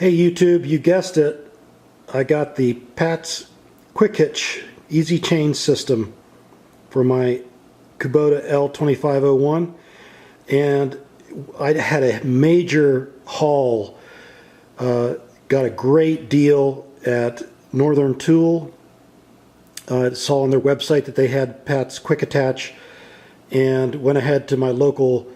Hey YouTube, you guessed it. I got the Pat's Quick Hitch Easy Chain System for my Kubota L2501, and I had a major haul. Got a great deal at Northern Tool. I saw on their website that they had Pat's Quick Attach, and went ahead to my local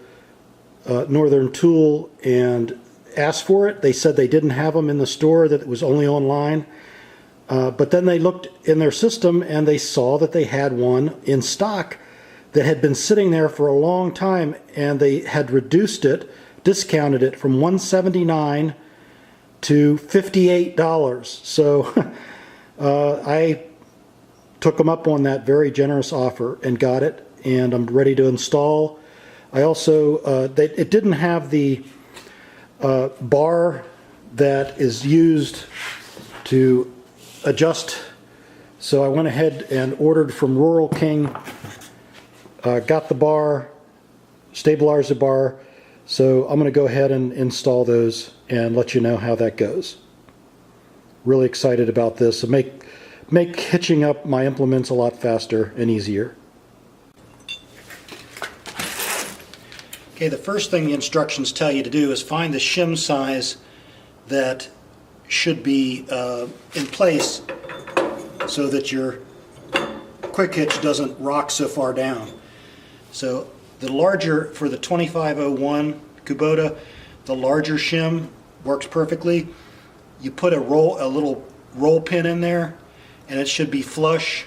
Northern Tool and asked for it. They said they didn't have them in the store, that it was only online. But then they looked in their system and they saw that they had one in stock that had been sitting there for a long time, and they had reduced it, discounted it from $179 to $58. So I took them up on that very generous offer and got it, and I'm ready to install. I also, it didn't have the bar that is used to adjust, so I went ahead and ordered from Rural King, got the bar, stabilized the bar, so I'm going to go ahead and install those and let you know how that goes. Really excited about this. It'll make hitching up my implements a lot faster and easier. Okay, the first thing the instructions tell you to do is find the shim size that should be in place so that your quick hitch doesn't rock so far down. So the larger, for the 2501 Kubota, the larger shim works perfectly. You put a little roll pin in there, and it should be flush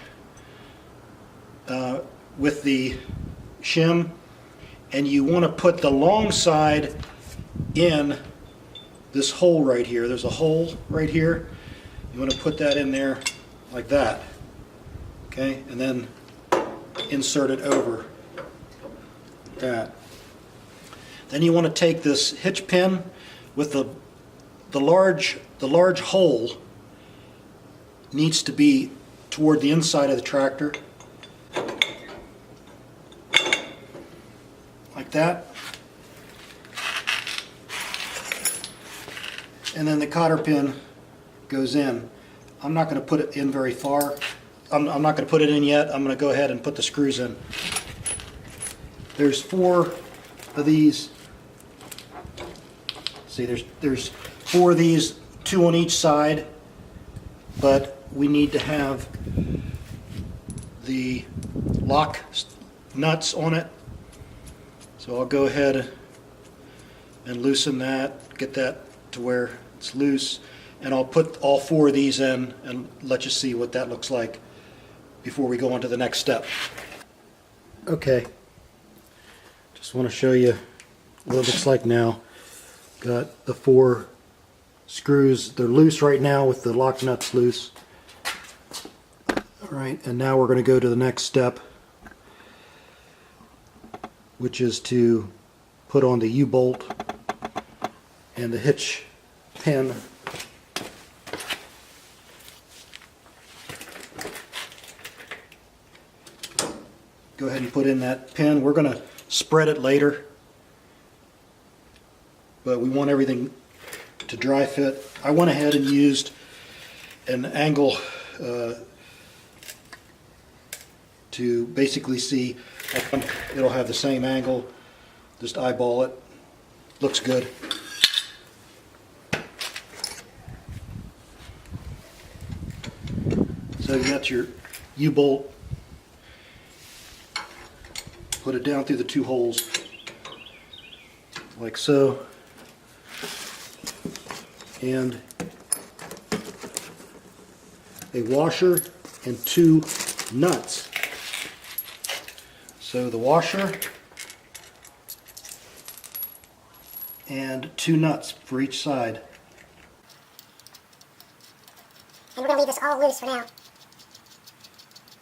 with the shim. And you want to put the long side in this hole right here. There's a hole right here. You want to put that in there like that. Okay, and then insert it over like that. Then you want to take this hitch pin with the large hole needs to be toward the inside of the tractor. Like that. And then the cotter pin goes in. I'm not going to put it in very far. I'm not going to put it in yet. I'm going to go ahead and put the screws in. There's 4 of these. See, there's 4 of these, 2 on each side, but we need to have the lock nuts on it. So I'll go ahead and loosen that, get that to where it's loose, and I'll put all 4 of these in and let you see what that looks like before we go on to the next step. Okay, just want to show you what it looks like now. Got the 4 screws. They're loose right now with the lock nuts loose. Alright, and now we're going to go to the next step, which is to put on the U-bolt and the hitch pin. Go ahead and put in that pin. We're going to spread it later, but we want everything to dry fit. I went ahead and used an angle to basically see. It'll have the same angle. Just eyeball it. Looks good. So you got your U-bolt. Put it down through the 2 holes, like so. And a washer and 2 nuts. So the washer and 2 nuts for each side. And we're going to leave this all loose for now.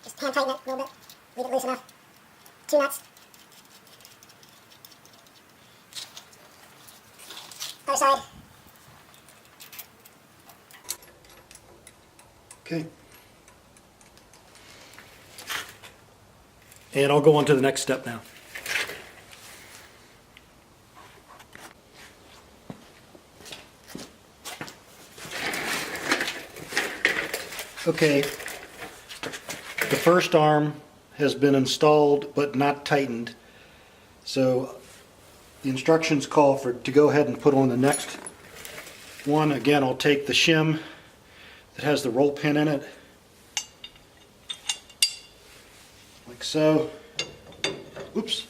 Just hand tighten it a little bit. Leave it loose enough. 2 nuts. Other side. Okay. And I'll go on to the next step now. Okay, the first arm has been installed but not tightened. So the instructions call for to go ahead and put on the next one. Again, I'll take the shim that has the roll pin in it, like so. Oops,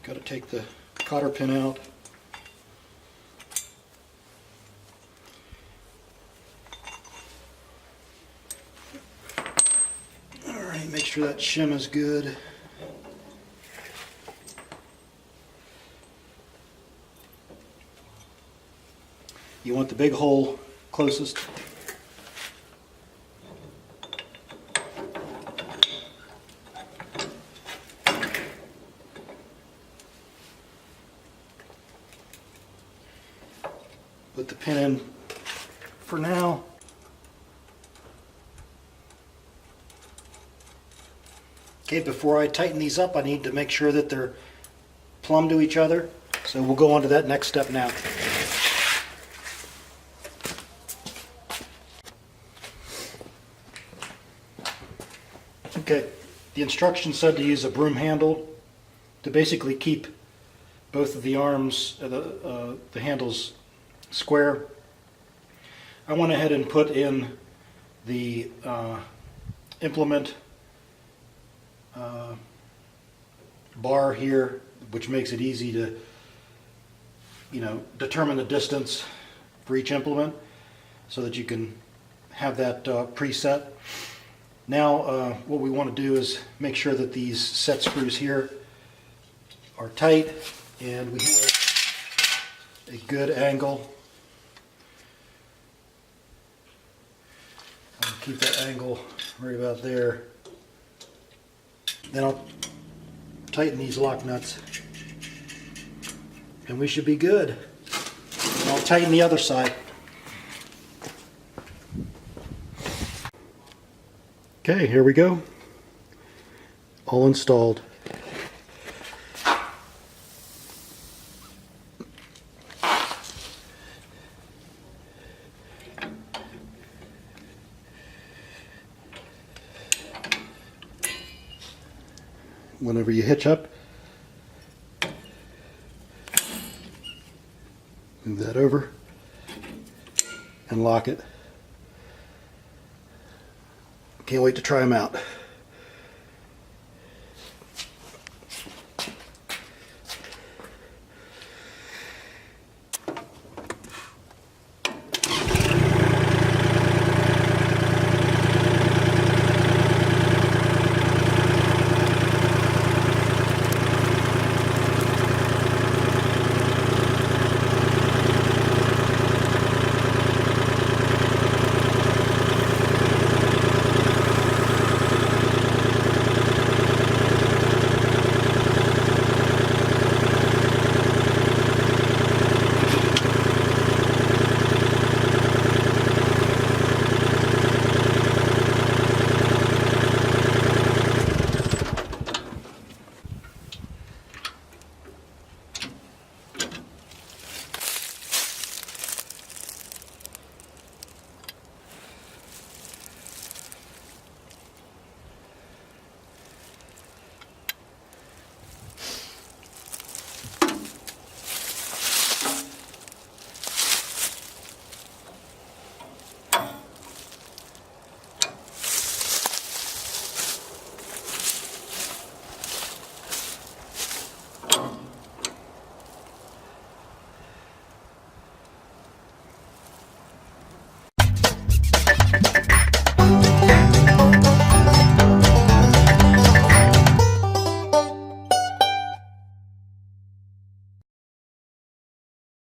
got to take the cotter pin out. Alright, make sure that shim is good. You want the big hole closest. Put the pin in for now. Okay, before I tighten these up, I need to make sure that they're plumb to each other. So we'll go on to that next step now. Okay, the instructions said to use a broom handle to basically keep both of the arms, the handles square. I went ahead and put in the implement bar here, which makes it easy to, determine the distance for each implement so that you can have that preset. Now what we want to do is make sure that these set screws here are tight and we have a good angle. I'll keep that angle right about there. Then I'll tighten these lock nuts and we should be good. And I'll tighten the other side. Okay, here we go. All installed. Whenever you hitch up, move that over and lock it. Can't wait to try them out.